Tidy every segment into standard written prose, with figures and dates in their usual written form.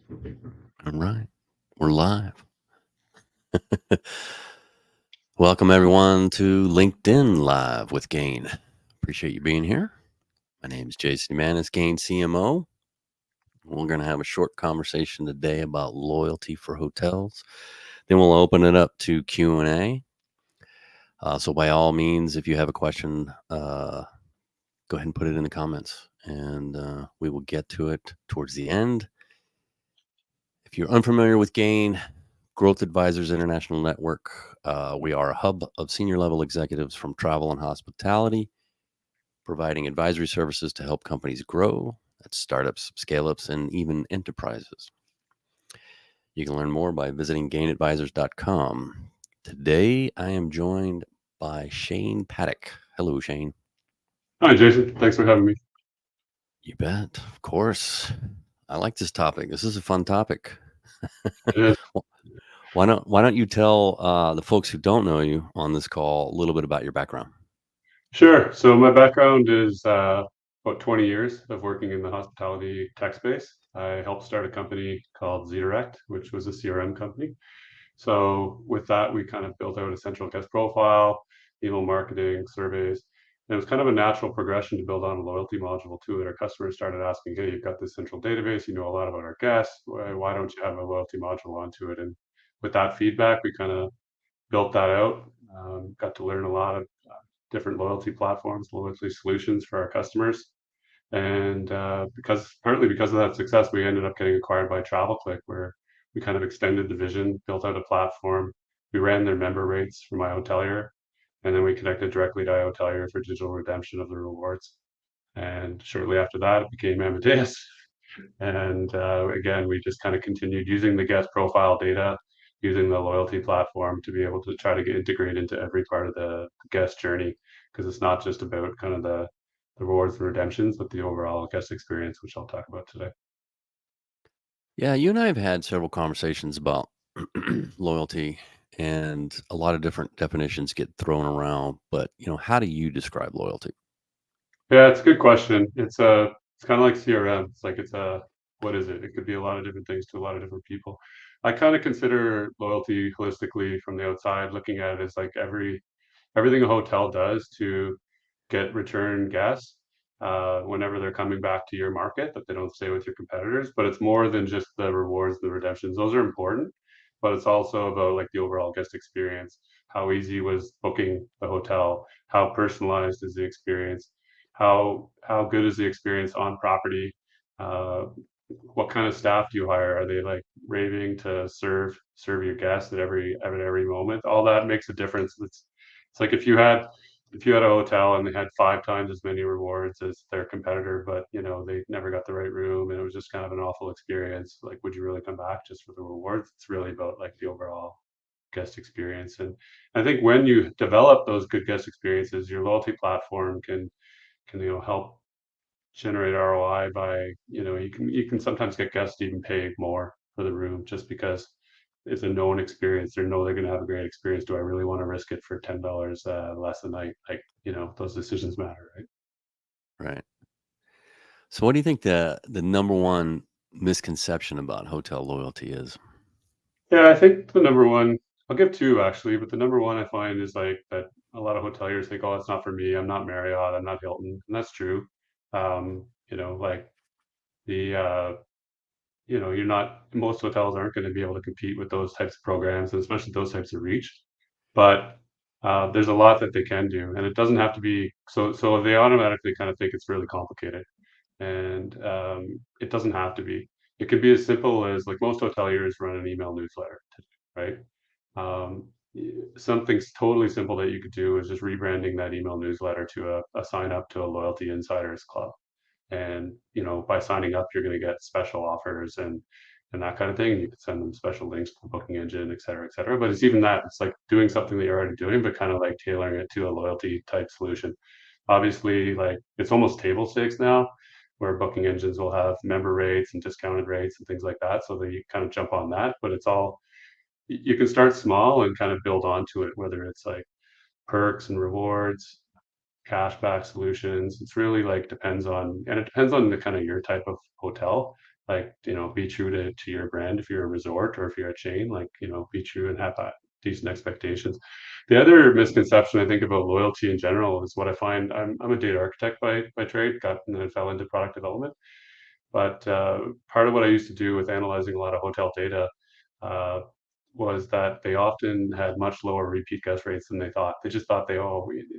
All right. We're live. Welcome, everyone, to LinkedIn Live with Gain. Appreciate you being here. My name is Jason Manis, Gain CMO. We're going to have a short conversation today about loyalty for hotels. Then we'll open it up to Q&A. So by all means, if you have a question, go ahead and put it in the comments, and we will get to it towards the end. If you're unfamiliar with Gain, Growth Advisors International Network, we are a hub of senior level executives from travel and hospitality, providing advisory services to help companies grow. That's startups, scale ups, and even enterprises. You can learn more by visiting gainadvisors.com. Today, I am joined by Shayne Paddock. Hello, Shayne. Hi, Jason. Thanks for having me. You bet, of course. I like this topic. This is a fun topic. It is. Why don't you tell the folks who don't know you on this call a little bit about your background? Sure. So my background is about 20 years of working in the hospitality tech space. I helped start a company called ZDirect, which was a CRM company. So with that, we kind of built out a central guest profile, email marketing, surveys. And it was kind of a natural progression to build on a loyalty module to it. Our customers started asking, hey, you've got this central database, you know a lot about our guests. Why don't you have a loyalty module onto it? And with that feedback, we kind of built that out. Got to learn a lot of different loyalty platforms, loyalty solutions for our customers. And partly because of that success, we ended up getting acquired by TravelClick, where we kind of extended the vision, built out a platform. We ran their member rates for my hotelier, and then we connected directly to iHotelier for digital redemption of the rewards. And shortly after that, it became Amadeus. And again, we just kind of continued using the guest profile data, using the loyalty platform to be able to try to get integrate into every part of the guest journey, because it's not just about kind of the rewards and redemptions, but the overall guest experience, which I'll talk about today. Yeah, you and I have had several conversations about loyalty, and a lot of different definitions get thrown around. But how do you describe loyalty? Yeah, it's a good question. It's kind of like CRM. It's a what is it? It could be a lot of different things to a lot of different people. I kind of consider loyalty holistically from the outside, looking at it as like everything a hotel does to get return guests whenever they're coming back to your market, that they don't stay with your competitors. But it's more than just the rewards, the redemptions. Those are important, but it's also about like the overall guest experience. How easy was booking the hotel? How personalized is the experience? How good is the experience on property? Uh, what kind of staff do you hire? Are they like raving to serve your guests at every moment? All that makes a difference. It's like if you had a hotel and they had 5 times as many rewards as their competitor, but they never got the right room and it was just kind of an awful experience. Like, would you really come back just for the rewards? It's really about like the overall guest experience. And I think when you develop those good guest experiences, your loyalty platform can help generate ROI by you can sometimes get guests to even pay more for the room just because it's a known experience. They know they're going to have a great experience. Do I really want to risk it for $10 less a night? Like, those decisions matter, right? Right. So, what do you think the number one misconception about hotel loyalty is? Yeah, I think the number one, I'll give two actually, but the number one I find is like that a lot of hoteliers think, oh, it's not for me. I'm not Marriott. I'm not Hilton. And that's true. Like the you're not most hotels aren't going to be able to compete with those types of programs, and especially those types of reach. But there's a lot that they can do, and it doesn't have to be so. So they automatically kind of think it's really complicated, and it doesn't have to be. It could be as simple as like most hoteliers run an email newsletter, right? Something totally simple that you could do is just rebranding that email newsletter to a sign up to a loyalty insiders club, and by signing up you're going to get special offers and that kind of thing, and you could send them special links to the booking engine, et cetera, but it's even that it's like doing something that you're already doing but kind of like tailoring it to a loyalty type solution. Obviously, like, it's almost table stakes now, where booking engines will have member rates and discounted rates and things like that, so that you kind of jump on that. But it's all, you can start small and kind of build onto it, whether it's like perks and rewards, cashback solutions. It's really like depends on, and it depends on the kind of your type of hotel. like, be true to your brand if you're a resort or if you're a chain, like, be true and have decent expectations. The other misconception I think about loyalty in general is what I find. I'm a data architect by trade, got and then fell into product development. But part of what I used to do with analyzing a lot of hotel data uh, was that they often had much lower repeat guest rates than they thought. They just thought they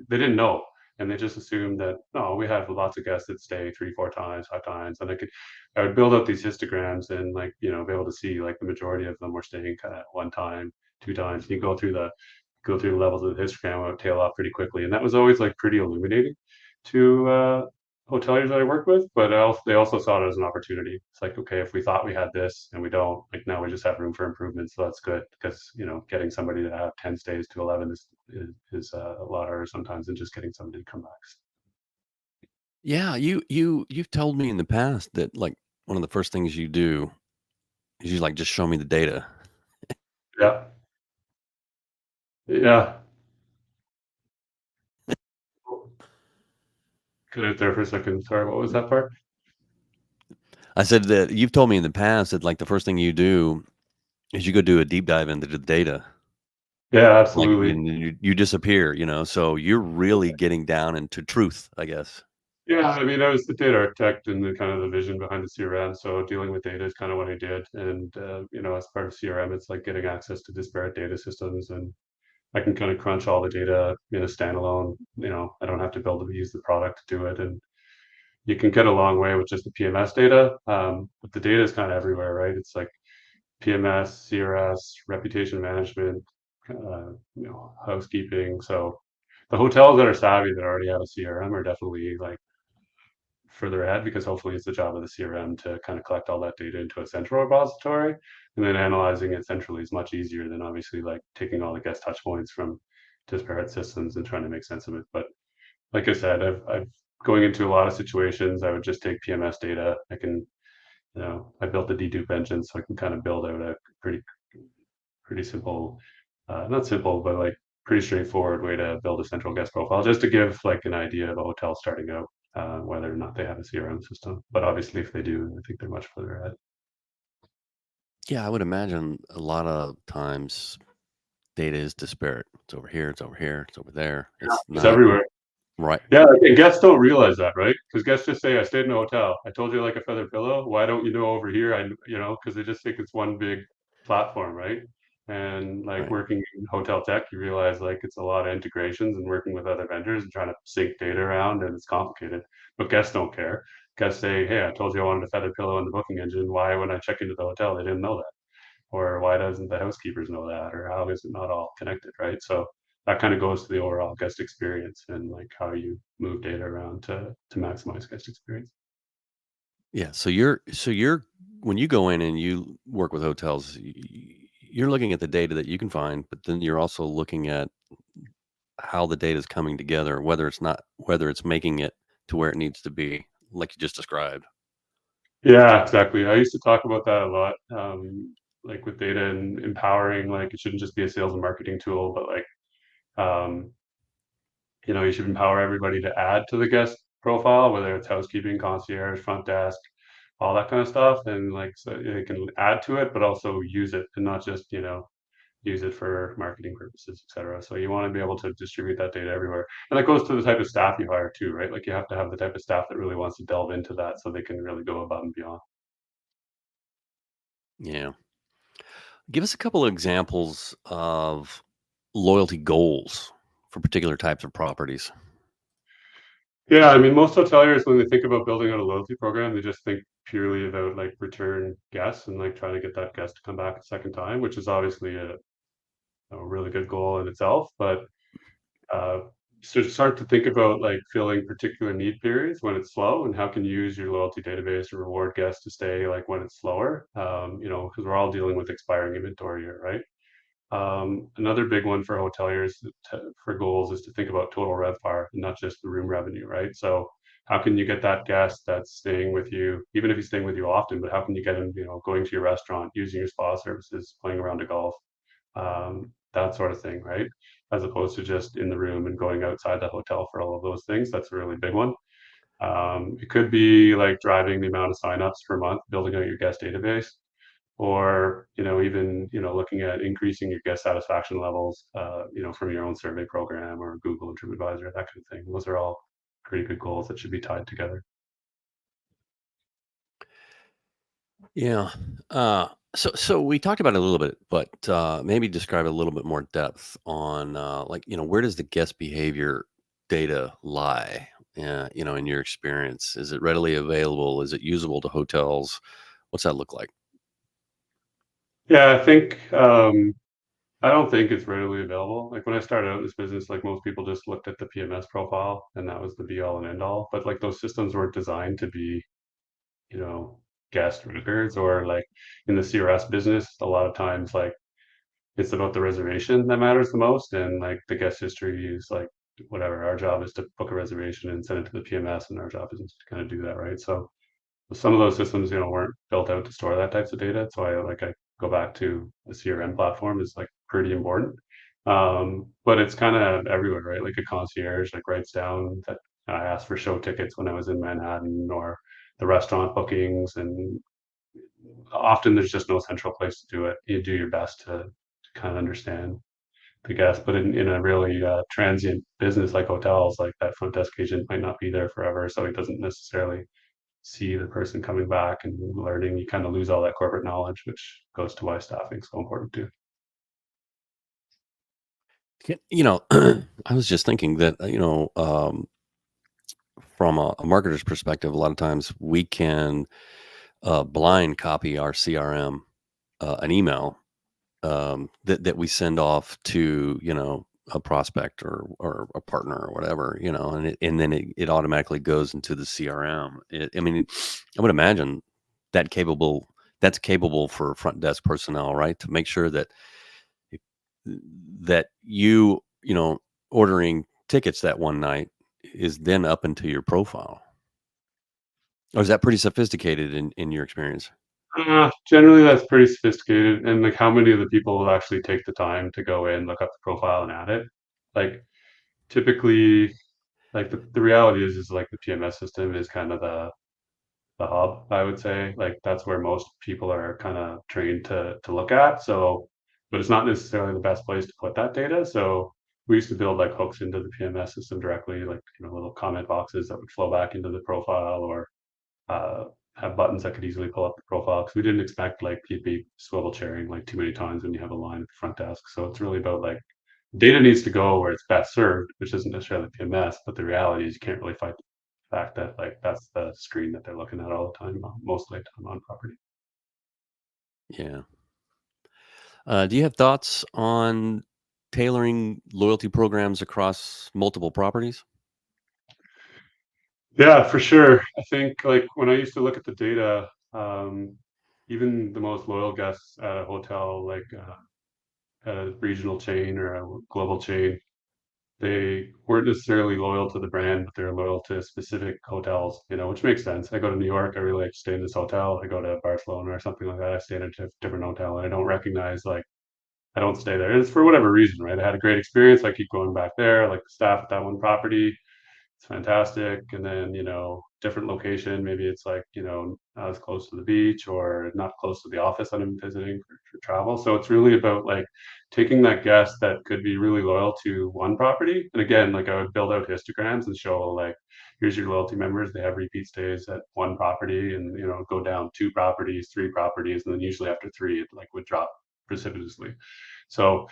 didn't know, and they just assumed that no, we have lots of guests that stay 3, 4 times, 5 times, and I would build up these histograms and like be able to see like the majority of them were staying kind of 1 time, 2 times. You go through the levels of the histogram, it would tail off pretty quickly, and that was always like pretty illuminating to hoteliers that I work with, but they also saw it as an opportunity. It's like, okay, if we thought we had this and we don't, like now we just have room for improvement. So that's good because, getting somebody to have 10 stays to 11 is a lot harder sometimes than just getting somebody to come back. Yeah, you've told me in the past that like one of the first things you do is you like just show me the data. Yeah. Yeah. Cut out there for a second. Sorry, what was that part? I said that you've told me in the past that like the first thing you do is you go do a deep dive into the data. Yeah, Like absolutely. you disappear, so you're really getting down into truth, I guess. Yeah, I mean, I was the data architect and the kind of the vision behind the CRM. So dealing with data is kind of what I did. And, as part of CRM, it's like getting access to disparate data systems, and I can kind of crunch all the data in a standalone. I don't have to use the product to do it. And you can get a long way with just the PMS data. But the data is kind of everywhere, right? It's like PMS, CRS, reputation management, housekeeping. So the hotels that are savvy that already have a CRM are definitely like further ahead because hopefully it's the job of the CRM to kind of collect all that data into a central repository, and then analyzing it centrally is much easier than obviously like taking all the guest touch points from disparate systems and trying to make sense of it. But like I said, I've going into a lot of situations, I would just take PMS data. I built the dedupe engine, so I can kind of build out a pretty simple, not simple, but like pretty straightforward way to build a central guest profile, just to give like an idea of a hotel starting out, whether or not they have a CRM system. But obviously, if they do, I think they're much further ahead. Yeah, I would imagine a lot of times data is disparate. It's over here, it's over here, it's over there. It's It's not everywhere. right. Yeah, and guests don't realize that, right? Because guests just say, "I stayed in a hotel. I told you like a feather pillow. Why don't you know over here?" Because they just think it's one big platform, right? And like Right. working in hotel tech, you realize like it's a lot of integrations and working with other vendors and trying to sync data around, and it's complicated. But guests don't care. Guests say, "Hey, I told you I wanted a feather pillow in the booking engine. Why, when I check into the hotel, they didn't know that?" Or why doesn't the housekeepers know that? Or how is it not all connected, right? So that kind of goes to the overall guest experience and like how you move data around to maximize guest experience. Yeah. So you're when you go in and you work with hotels, you're looking at the data that you can find, but then you're also looking at how the data is coming together, whether it's making it to where it needs to be, like you just described. Yeah, exactly. I used to talk about that a lot, like with data and empowering. Like it shouldn't just be a sales and marketing tool, but like um, you should empower everybody to add to the guest profile, whether it's housekeeping, concierge, front desk, all that kind of stuff, and like so they can add to it, but also use it and not just use it for marketing purposes, etc. So you want to be able to distribute that data everywhere. And that goes to the type of staff you hire too, right? Like you have to have the type of staff that really wants to delve into that so they can really go above and beyond. Yeah. Give us a couple of examples of loyalty goals for particular types of properties. Yeah, I mean, most hoteliers, when they think about building out a loyalty program, they just think purely about like return guests and like trying to get that guest to come back a second time, which is obviously a really good goal in itself. But uh, so start to think about like filling particular need periods when it's slow, and how can you use your loyalty database to reward guests to stay like when it's slower. Because we're all dealing with expiring inventory here, right? Another big one for hoteliers for goals is to think about total RevPAR, not just the room revenue, right? So how can you get that guest that's staying with you, even if he's staying with you often, but how can you get him, going to your restaurant, using your spa services, playing around a golf, that sort of thing, right? As opposed to just in the room and going outside the hotel for all of those things. That's a really big one. It could be like driving the amount of signups per month, building out your guest database, or even looking at increasing your guest satisfaction levels, from your own survey program or Google and TripAdvisor, that kind of thing. Those are all pretty good goals that should be tied together. Yeah. So we talked about it a little bit, but maybe describe a little bit more depth on like where does the guest behavior data lie? In your experience, is it readily available? Is it usable to hotels? What's that look like? Yeah, I don't think it's readily available. Like when I started out in this business, like most people just looked at the PMS profile and that was the be all and end all. But like those systems weren't designed to be, you know, guest records, or like in the CRS business, a lot of times like it's about the reservation that matters the most, and like the guest history is like whatever. Our job is to book a reservation and send it to the PMS, and our job is to kind of do that, right? So some of those systems, weren't built out to store that types of data. So I go back to the CRM platform is like pretty important. But it's kind of everywhere, right? Like a concierge like writes down that I asked for show tickets when I was in Manhattan, or the restaurant bookings, and often there's just no central place to do it. You do your best to kind of understand the guest, but in a really transient business like hotels, like that front desk agent might not be there forever, so he doesn't necessarily see the person coming back and learning. You kind of lose all that corporate knowledge, which goes to why staffing is so important too. I was just thinking that from a marketer's perspective, a lot of times we can blind copy our CRM an email that we send off to a prospect or a partner or whatever, and then it automatically goes into the CRM. I mean, I would imagine that capable that's capable for front desk personnel, right? To make sure that that ordering tickets that one night is then up into your profile. Or is that pretty sophisticated in your experience? Generally, that's pretty sophisticated, and like how many of the people will actually take the time to go in, look up the profile, and add it? Like typically, like the reality is like the PMS system is kind of the hub, I would say. Like that's where most people are kind of trained to look at. So, but it's not necessarily the best place to put that data. So we used to build like hooks into the PMS system directly, like little comment boxes that would flow back into the profile, or uh, have buttons that could easily pull up the profile, because we didn't expect like you'd be swivel chairing like too many times when you have a line at the front desk. So it's really about like data needs to go where it's best served, which isn't necessarily PMS, but the reality is you can't really fight the fact that like that's the screen that they're looking at all the time, most of the time on property. Yeah. Do you have thoughts on tailoring loyalty programs across multiple properties? Yeah, for sure. I think like when I used to look at the data, even the most loyal guests at a hotel, like a regional chain or a global chain, they weren't necessarily loyal to the brand, but they're loyal to specific hotels, which makes sense. I go to New York, I really like to stay in this hotel. I go to Barcelona or something like that, I stay in a different hotel, and I don't recognize, like, I don't stay there. And it's for whatever reason, right? I had a great experience. I keep going back there. I like the staff at that one property. It's fantastic. And then, different location. Maybe it's like, not as close to the beach or not close to the office that I'm visiting for travel. So it's really about like taking that guest that could be really loyal to one property. And again, like I would build out histograms and show like, here's your loyalty members. They have repeat stays at one property, and, go down two properties, three properties. And then usually after three, it like would drop precipitously. So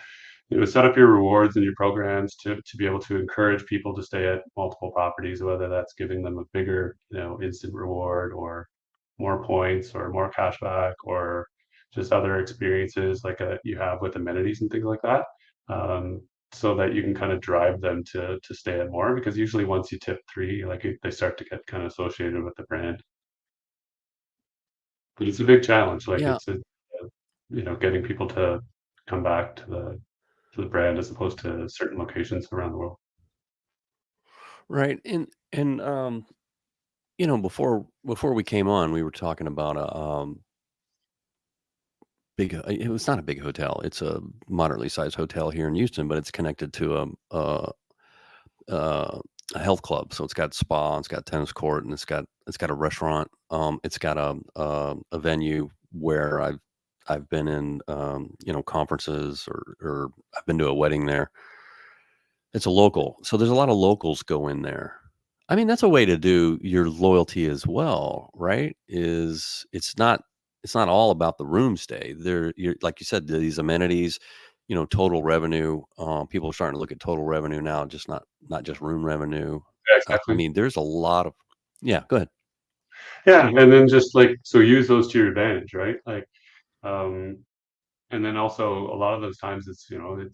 set up your rewards and your programs to be able to encourage people to stay at multiple properties, whether that's giving them a bigger, instant reward, or more points, or more cash back, or just other experiences like you have with amenities and things like that. Um, so that you can kind of drive them to stay at more, because usually once you tip three, like they start to get kind of associated with the brand. But it's a big challenge. Like Yeah, getting people to come back to the brand as opposed to certain locations around the world. right. And before we came on, we were talking about a big. It was not a big hotel. It's a moderately sized hotel here in Houston, but it's connected to a a health club. So it's got spa, it's got tennis court, and it's got a restaurant. It's got a venue where I've been in conferences, or I've been to a wedding there. It's a local. So there's a lot of locals go in there. I mean, that's a way to do your loyalty as well, right? Is it's not all about the room stay. You're, like you said, these amenities, total revenue. People are starting to look at total revenue now, just not just room revenue. Yeah, I exactly. mean, there's a lot of yeah. Go ahead. Yeah, and then just like so use those to your advantage, right? Um, and then also a lot of those times it's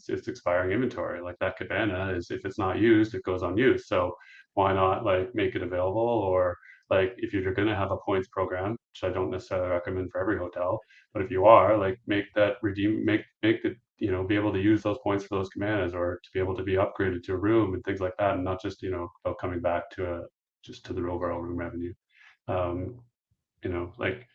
it's expiring inventory. Like that cabana is if it's not used, it goes unused. So why not like make it available or like if you're going to have a points program, which I don't necessarily recommend for every hotel, but if you are, like make that redeem make the be able to use those points for those cabanas or to be able to be upgraded to a room and things like that, and not just about coming back to a just to the overall room revenue. Um, like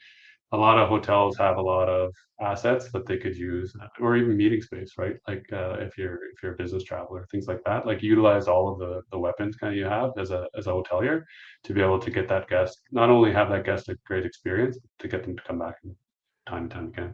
a lot of hotels have a lot of assets that they could use, or even meeting space, right? Like if you're a business traveler, things like that. Like utilize all of the weapons kind of you have as a hotelier to be able to get that guest, not only have that guest a great experience, but to get them to come back time and time again.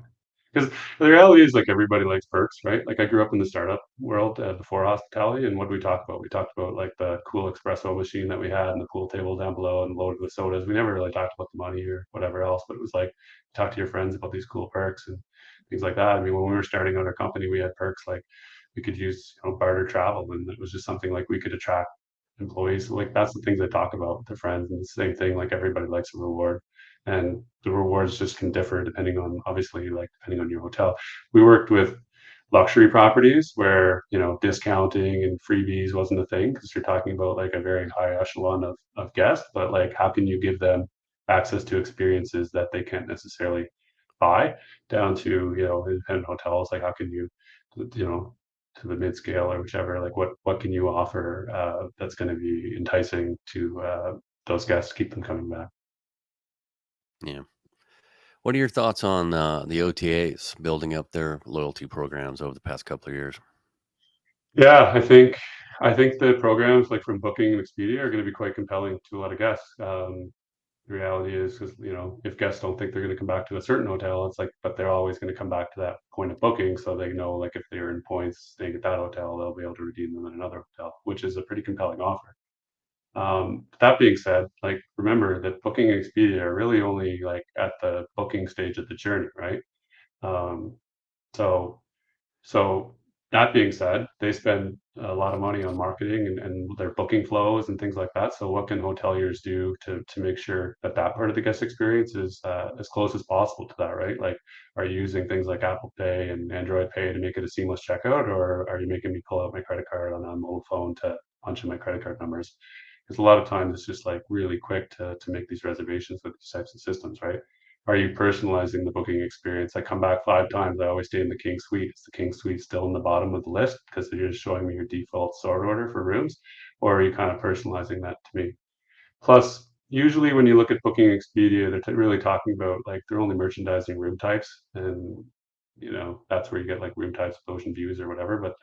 Because the reality is, like everybody likes perks, right? Like I grew up in the startup world before hospitality, and what did we talk about? We talked about like the cool espresso machine that we had, and the pool table down below, and loaded with sodas. We never really talked about the money or whatever else, but it was like talk to your friends about these cool perks and things like that. I mean, when we were starting out our company, we had perks like we could use barter travel, and it was just something like we could attract employees. So, like that's the things I talk about with the friends, and the same thing. Like everybody likes a reward, and the rewards just can differ depending on obviously like depending on your hotel. We worked with luxury properties where discounting and freebies wasn't a thing because you're talking about like a very high echelon of guests, but like how can you give them access to experiences that they can't necessarily buy, down to independent hotels, like how can you know to the mid scale or whichever, like what can you offer that's going to be enticing to those guests, keep them coming back. Yeah. What are your thoughts on the OTAs building up their loyalty programs over the past couple of years? Yeah, I think the programs like from Booking and Expedia are going to be quite compelling to a lot of guests. The reality is, because if guests don't think they're going to come back to a certain hotel, it's like, but they're always going to come back to that point of booking, so they know like if they're in points staying at that hotel, they'll be able to redeem them in another hotel, which is a pretty compelling offer. That being said, like remember that Booking and Expedia are really only like at the booking stage of the journey, right? Um, so so that being said, they spend a lot of money on marketing and their booking flows and things like that. So what can hoteliers do to make sure that that part of the guest experience is as close as possible to that, right? Like, are you using things like Apple Pay and Android Pay to make it a seamless checkout, or are you making me pull out my credit card on a mobile phone to punch in my credit card numbers? Because a lot of times it's just like really quick to make these reservations with these types of systems, right? Are you personalizing the booking experience? I come back 5 times. I always stay in the king suite. Is the king suite still in the bottom of the list because you're just showing me your default sort order for rooms, or are you kind of personalizing that to me? Plus, usually when you look at Booking Expedia, they're really talking about like they're only merchandising room types, and that's where you get like room types with ocean views or whatever. But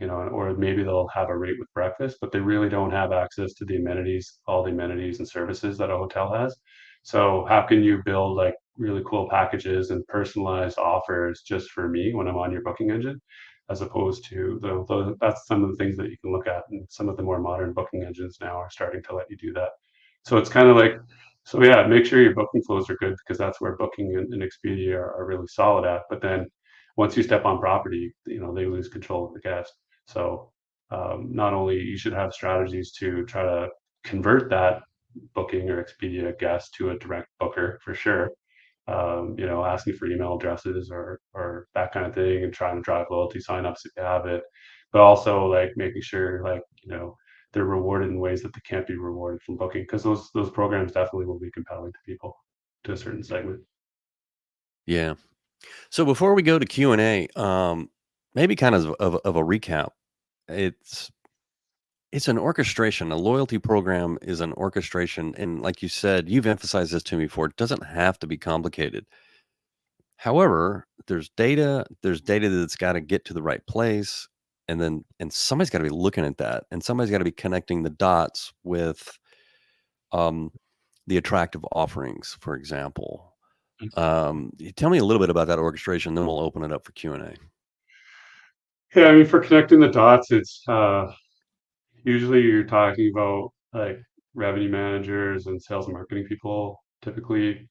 or maybe they'll have a rate with breakfast, but they really don't have access to the amenities, all the amenities and services that a hotel has. So how can you build like really cool packages and personalized offers just for me when I'm on your booking engine, as opposed to that's some of the things that you can look at, and some of the more modern booking engines now are starting to let you do that. So it's kind of like, so yeah, make sure your booking flows are good because that's where Booking and Expedia are really solid at. But then once you step on property, they lose control of the guest. So not only you should have strategies to try to convert that Booking or Expedia guest to a direct booker for sure. Asking for email addresses or that kind of thing, and trying to drive loyalty signups if you have it, but also like making sure like they're rewarded in ways that they can't be rewarded from Booking, because those programs definitely will be compelling to people to a certain segment. Yeah. So before we go to Q&A, maybe kind of a recap. It's it's an orchestration. A loyalty program is an orchestration, and like you said, you've emphasized this to me before. It doesn't have to be complicated. However, there's data that's got to get to the right place, and somebody's got to be looking at that, and somebody's got to be connecting the dots with um, the attractive offerings, for example. Tell me a little bit about that orchestration, then we'll open it up for Q&A. Yeah, I mean, for connecting the dots, it's usually you're talking about like revenue managers and sales and marketing people typically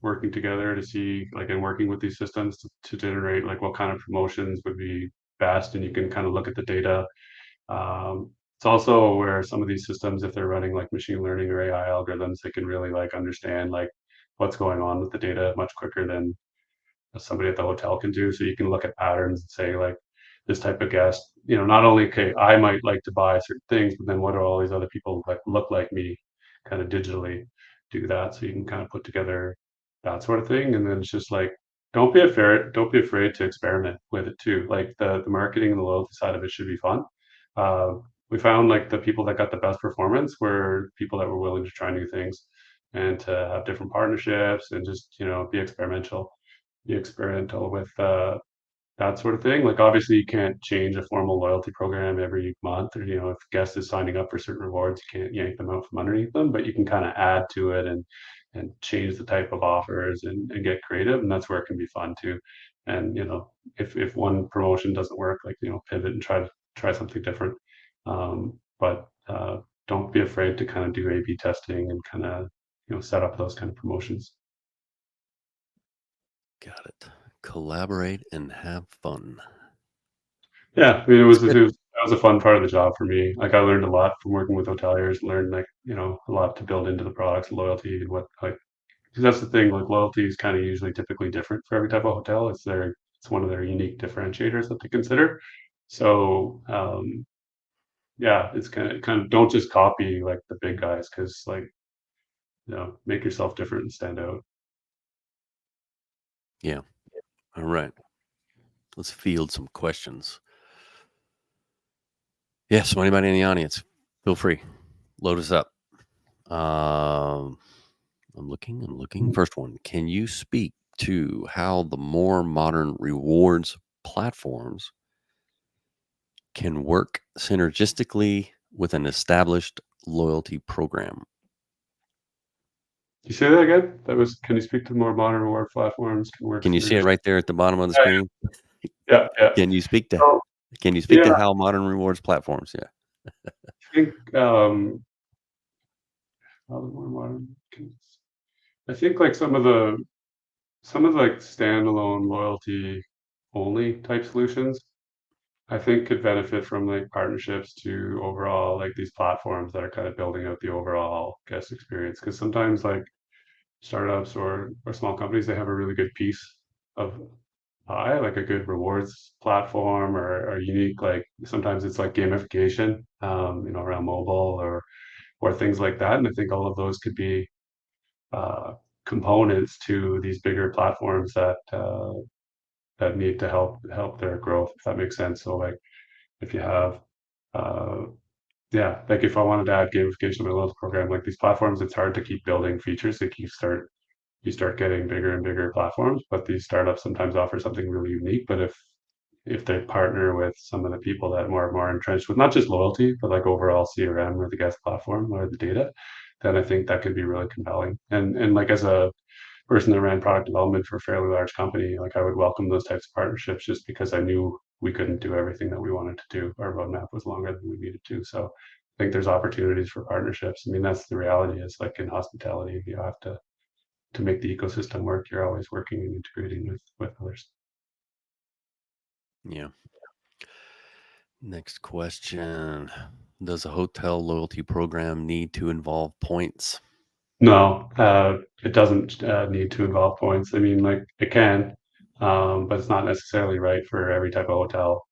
working together to see like and working with these systems to generate like what kind of promotions would be best, and you can kind of look at the data. It's also where some of these systems, if they're running like machine learning or AI algorithms, they can really like understand like what's going on with the data much quicker than somebody at the hotel can do. So you can look at patterns and say like this type of guest, not only okay, I might like to buy certain things, but then what do all these other people like look like me, kind of digitally do that. So you can kind of put together that sort of thing. And then it's just like don't be afraid to experiment with it too. Like the marketing and the loyalty side of it should be fun. Uh, we found like the people that got the best performance were people that were willing to try new things and to have different partnerships and just be experimental with that sort of thing. Like obviously you can't change a formal loyalty program every month, or if a guest is signing up for certain rewards, you can't yank them out from underneath them, but you can kind of add to it and change the type of offers and get creative, and that's where it can be fun too. And if one promotion doesn't work, like pivot and try something different. But don't be afraid to kind of do A/B testing and kind of set up those kind of promotions. Got it. Collaborate and have fun. Yeah, I mean, It's good. that was a fun part of the job for me. Like I learned a lot from working with hoteliers, learned like, a lot to build into the products, loyalty and what like, because that's the thing, like loyalty is kind of usually typically different for every type of hotel. It's one of their unique differentiators that they consider. So, yeah, it's kind of don't just copy like the big guys, because like, make yourself different and stand out. Yeah. All right. Let's field some questions. Yeah. So anybody in the audience, feel free. Load us up. Um, I'm looking. First one. Can you speak to how the more modern rewards platforms can work synergistically with an established loyalty program? You say that again? Can you speak to more modern reward platforms can work Can you see it synergistically? right there at the bottom of the Yeah, screen? yeah, yeah. Can you speak to So, can you speak yeah, to how modern rewards platforms? Yeah. I think how the more modern I think like some of the like standalone loyalty only type solutions, I think could benefit from like partnerships to overall like these platforms that are kind of building out the overall guest experience. Because sometimes like startups or small companies, they have a really good piece of pie, like a good rewards platform or unique, like sometimes it's like gamification, around mobile or things like that. And I think all of those could be uh, components to these bigger platforms that need to help their growth, if that makes sense. So like if you have uh, yeah, like if I wanted to add gamification to my loyalty program, like these platforms, it's hard to keep building features. Like you start getting bigger and bigger platforms, but these startups sometimes offer something really unique. But if they partner with some of the people that are more entrenched with not just loyalty, but like overall CRM or the guest platform or the data, then I think that could be really compelling. And like as a person that ran product development for a fairly large company, like I would welcome those types of partnerships just because I knew we couldn't do everything that we wanted to do. Our roadmap was longer than we needed to. So I think there's opportunities for partnerships. I mean, that's the reality is like in hospitality, you have to make the ecosystem work. You're always working and integrating with others. Yeah. Next question. Does a hotel loyalty program need to involve points? No, it doesn't need to involve points. I mean, like it can, but it's not necessarily right for every type of hotel.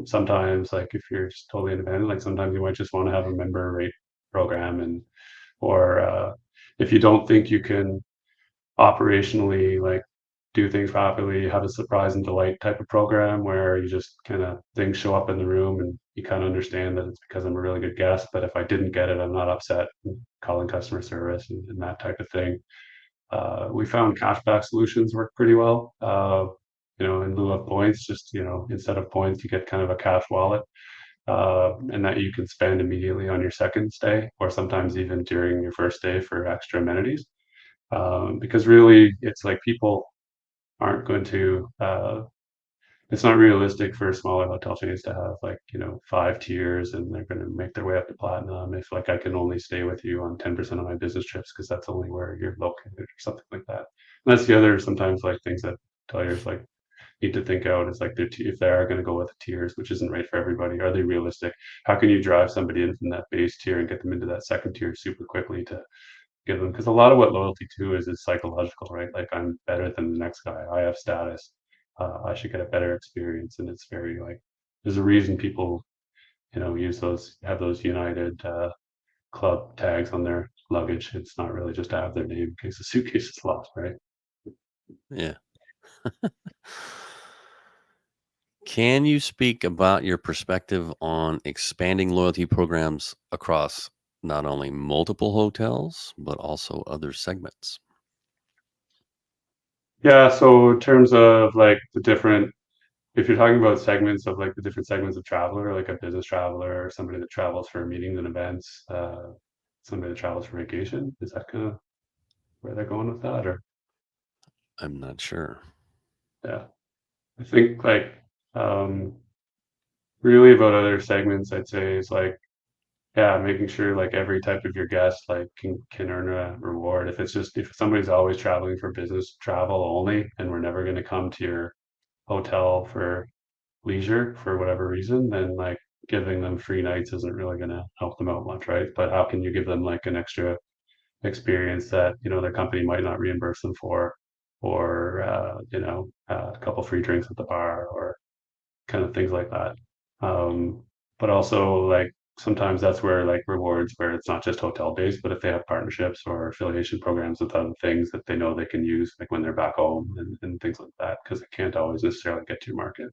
Sometimes, like if you're just totally independent, like sometimes you might just want to have a member rate program, and or if you don't think you can operationally like do things properly, have a surprise and delight type of program where you just kind of things show up in the room and you kind of understand that it's because I'm a really good guest, but if I didn't get it, I'm not upset. Calling customer service and that type of thing. We found cashback solutions work pretty well. in lieu of points, just, instead of points, you get kind of a cash wallet, and that you can spend immediately on your second stay, or sometimes even during your first day for extra amenities. Because really, it's like people aren't going to, it's not realistic for smaller hotel chains to have like, 5 tiers and they're going to make their way up to platinum if like I can only stay with you on 10% of my business trips because that's only where you're located or something like that. And that's the other sometimes like things that hoteliers like need to think out is like if they are going to go with the tiers, which isn't right for everybody, are they realistic? How can you drive somebody in from that base tier and get them into that second tier super quickly to give them, because a lot of what loyalty too is psychological, right? Like I'm better than the next guy. I have status. I should get a better experience, and it's very like there's a reason people use those have those United club tags on their luggage. It's not really just to have their name in case the suitcase is lost, right? Yeah. Can you speak about your perspective on expanding loyalty programs across not only multiple hotels, but also other segments? Yeah. So in terms of like the different, if you're talking about segments of like the different segments of traveler, like a business traveler, or somebody that travels for meetings and events, somebody that travels for vacation, is that kind of where they're going with that, or I'm not sure. yeah, I think like um, really about other segments, I'd say is like yeah, making sure like every type of your guest like can earn a reward. If it's just if somebody's always traveling for business travel only, and we're never going to come to your hotel for leisure for whatever reason, then like giving them free nights isn't really going to help them out much, right? But how can you give them like an extra experience that their company might not reimburse them for, or a couple free drinks at the bar, or kind of things like that. Um, but also like sometimes that's where like rewards where it's not just hotel based, but if they have partnerships or affiliation programs with other things that they know they can use like when they're back home, and things like that, because it can't always necessarily get to market.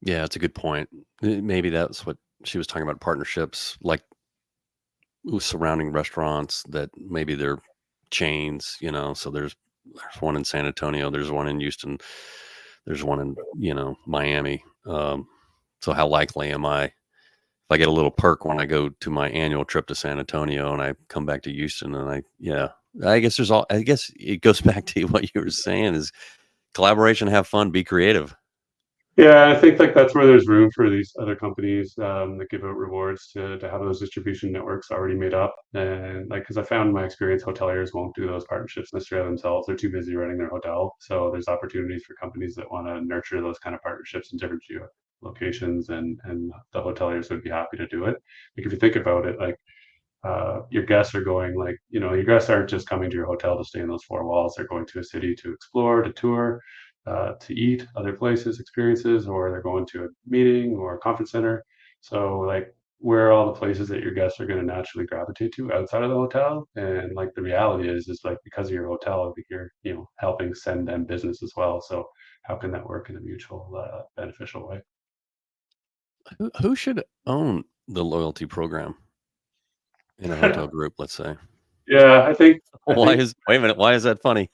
Yeah, it's a good point. Maybe that's what she was talking about, partnerships like with surrounding restaurants that maybe they're chains, so there's one in San Antonio, there's one in Houston, there's one in, Miami. So how likely am I if I get a little perk when I go to my annual trip to San Antonio and I come back to Houston and I guess it goes back to what you were saying is collaboration, have fun, be creative. Yeah, I think like that's where there's room for these other companies that give out rewards to have those distribution networks already made up. And like, because I found in my experience, hoteliers won't do those partnerships necessarily themselves. They're too busy running their hotel. So there's opportunities for companies that want to nurture those kind of partnerships in different geo locations, and the hoteliers would be happy to do it. Like if you think about it, like your guests are going like your guests aren't just coming to your hotel to stay in those four walls. They're going to a city to explore, to tour, to eat other places, experiences, or they're going to a meeting or a conference center. So like where are all the places that your guests are going to naturally gravitate to outside of the hotel? And like the reality is like because of your hotel, you're helping send them business as well. So how can that work in a mutual beneficial way? Who should own the loyalty program in a hotel group, let's say? Yeah, I Why think is wait a minute, why is that funny?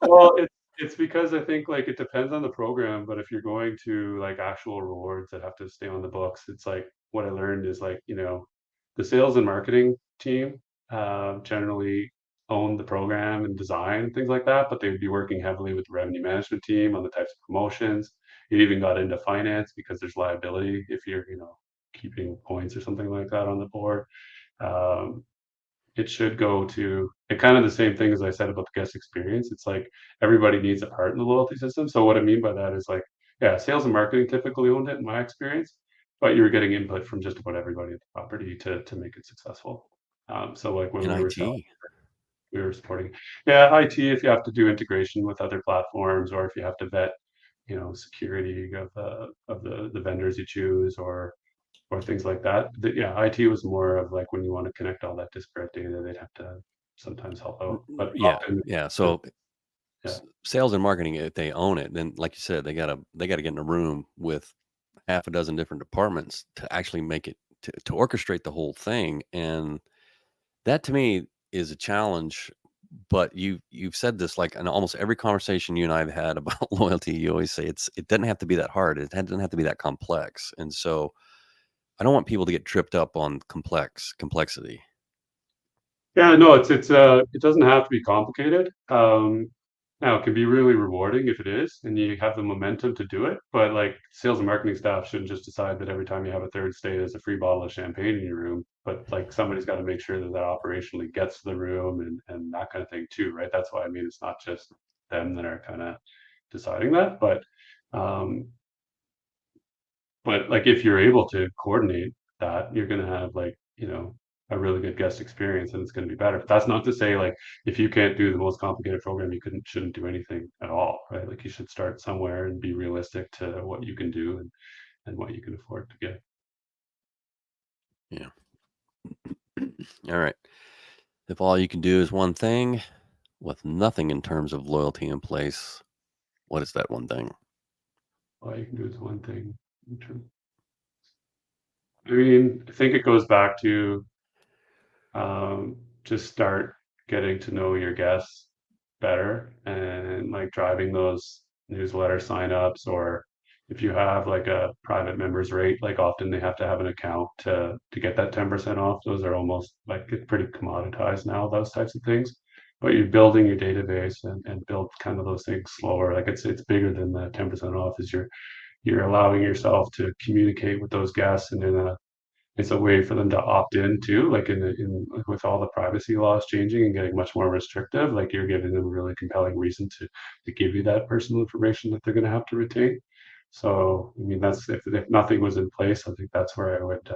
Well, it's because I think, like, it depends on the program, but if you're going to, like, actual rewards that have to stay on the books, it's like what I learned is, like, the sales and marketing team, generally own the program and design and things like that, but they would be working heavily with the revenue management team on the types of promotions. It even got into finance because there's liability if you're, keeping points or something like that on the board. Um, it should go to and kind of the same thing as I said about the guest experience. It's like everybody needs a part in the loyalty system. So what I mean by that is like, yeah, sales and marketing typically owned it in my experience, but you were getting input from just about everybody at the property to make it successful. So like when In we were selling, IT. we were supporting, yeah, IT if you have to do integration with other platforms, or if you have to vet, security of the vendors you choose, or things like that. Yeah, IT was more of like when you want to connect all that disparate data, they'd have to sometimes help out, but Yeah, often, yeah, the- so yeah, sales and marketing, if they own it, then like you said, they gotta get in a room with half a dozen different departments to actually make it to orchestrate the whole thing, and that to me is a challenge but you've said this like in almost every conversation you and I have had about loyalty. You always say it doesn't have to be that hard. It doesn't have to be that complex. And so I don't want people to get tripped up on complexity. Yeah, no, it doesn't have to be complicated. Now it can be really rewarding if it is, and you have the momentum to do it. But like sales and marketing staff shouldn't just decide that every time you have a third stay, there's a free bottle of champagne in your room. But like somebody's got to make sure that that operationally gets to the room and that kind of thing too, right? That's why I mean it's not just them that are kind of deciding that, um, but like if you're able to coordinate that, you're gonna have like, a really good guest experience and it's gonna be better. But that's not to say like if you can't do the most complicated program, you shouldn't do anything at all, right? Like you should start somewhere and be realistic to what you can do and what you can afford to get. Yeah. All right. If all you can do is one thing with nothing in terms of loyalty in place, what is that one thing? All you can do is one thing. I mean, I think it goes back to just start getting to know your guests better and like driving those newsletter signups, or if you have like a private members rate, like often they have to have an account to get that 10% off. Those are almost like it's pretty commoditized now, those types of things. But you're building your database and build kind of those things slower. Like it's bigger than the 10% off, is you're allowing yourself to communicate with those guests, and in a it's a way for them to opt in too, like in with all the privacy laws changing and getting much more restrictive, like you're giving them a really compelling reason to give you that personal information that they're going to have to retain. So I mean that's if nothing was in place, I think that's where I would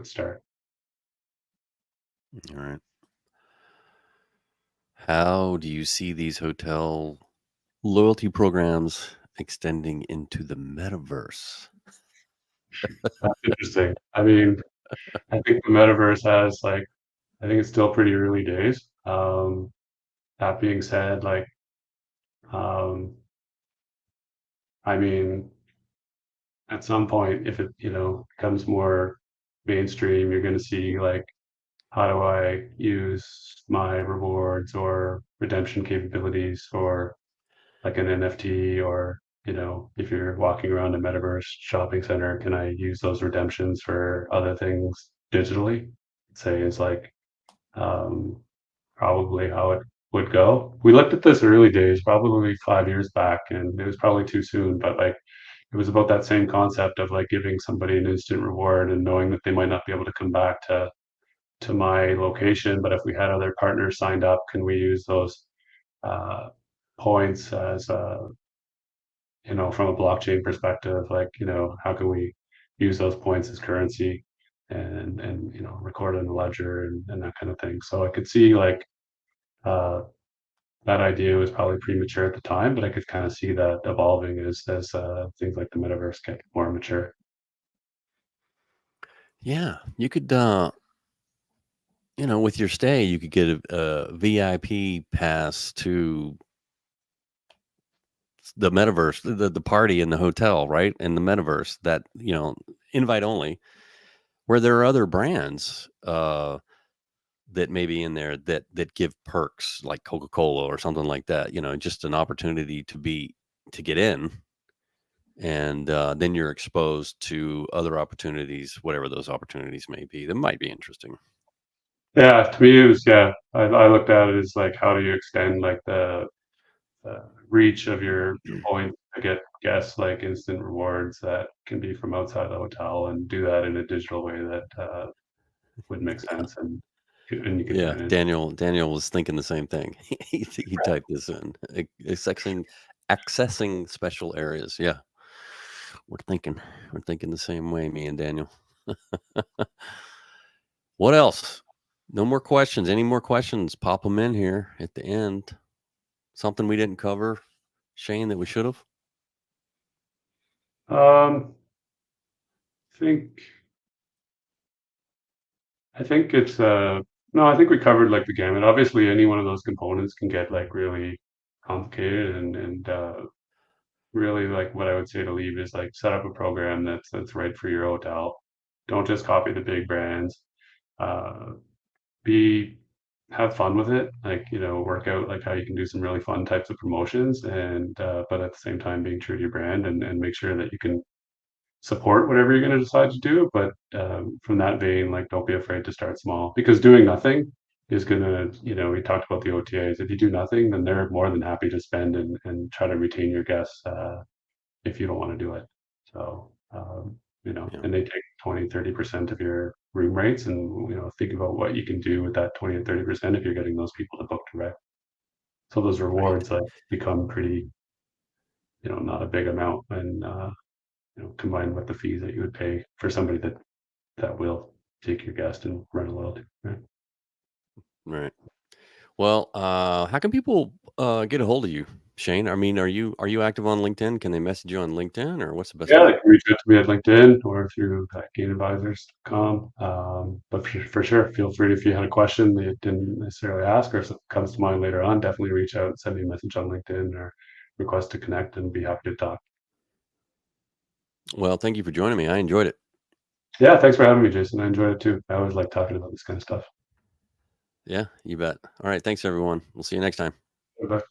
start. All right. How do you see these hotel loyalty programs extending into the metaverse? That's interesting. I mean, I think the metaverse has like I think it's still pretty early days. That being said, like um, I mean at some point, if it, becomes more mainstream, you're going to see like, how do I use my rewards or redemption capabilities for like an NFT, or, if you're walking around a metaverse shopping center, can I use those redemptions for other things digitally? Say is like, um, probably how it would go. We looked at this early days, probably 5 years back, and it was probably too soon, but like it was about that same concept of like giving somebody an instant reward and knowing that they might not be able to come back to my location, but if we had other partners signed up, can we use those uh, points as from a blockchain perspective, like how can we use those points as currency and record in the ledger and that kind of thing. So I could see like uh, that idea was probably premature at the time, but I could kind of see that evolving as things like the metaverse get more mature. Yeah, you could, with your stay, you could get a VIP pass to the metaverse, the party in the hotel, right? In the metaverse, that invite only, where there are other brands that may be in there that give perks like Coca-Cola or something like that. Just an opportunity to get in, and then you're exposed to other opportunities, whatever those opportunities may be. That might be interesting. Yeah, to me it was yeah. I looked at it as like how do you extend like the reach of your points to get guests like instant rewards that can be from outside the hotel, and do that in a digital way that would make sense, and you could Yeah, manage. Daniel was thinking the same thing. He typed this in. Accessing special areas. Yeah, we're thinking we're thinking the same way, me and Daniel. What else? No more questions. Any more questions? Pop them in here at the end. Something we didn't cover, Shane, that we should have. Um, I think I think it's no, I think we covered like the gamut. Obviously, any one of those components can get like really complicated, and really like what I would say to leave is like set up a program that's right for your hotel. Don't just copy the big brands. Uh, be have fun with it, like, work out like how you can do some really fun types of promotions and but at the same time being true to your brand and make sure that you can support whatever you're going to decide to do. But from that vein, like, don't be afraid to start small because doing nothing is going to, we talked about the OTAs. If you do nothing, then they're more than happy to spend and try to retain your guests if you don't want to do it. So, Yeah, and they take 20, 30% of your room rates and, think about what you can do with that 20 and 30% if you're getting those people to book direct. So those right, rewards like become pretty, not a big amount and, combined with the fees that you would pay for somebody that will take your guest and run a loyalty, right? right. Well, how can people get a hold of you, Shane? I mean, are you active on LinkedIn? Can they message you on LinkedIn, or what's the best Yeah, way? they can reach out to me at LinkedIn or through gainadvisors.com. But for sure, feel free if you had a question that you didn't necessarily ask or if something comes to mind later on, definitely reach out, send me a message on LinkedIn or request to connect and be happy to talk. Well, thank you for joining me. I enjoyed it. Yeah, thanks for having me, Jason. I enjoyed it too. I always like talking about this kind of stuff. Yeah, you bet. All right, thanks everyone. We'll see you next time. Bye.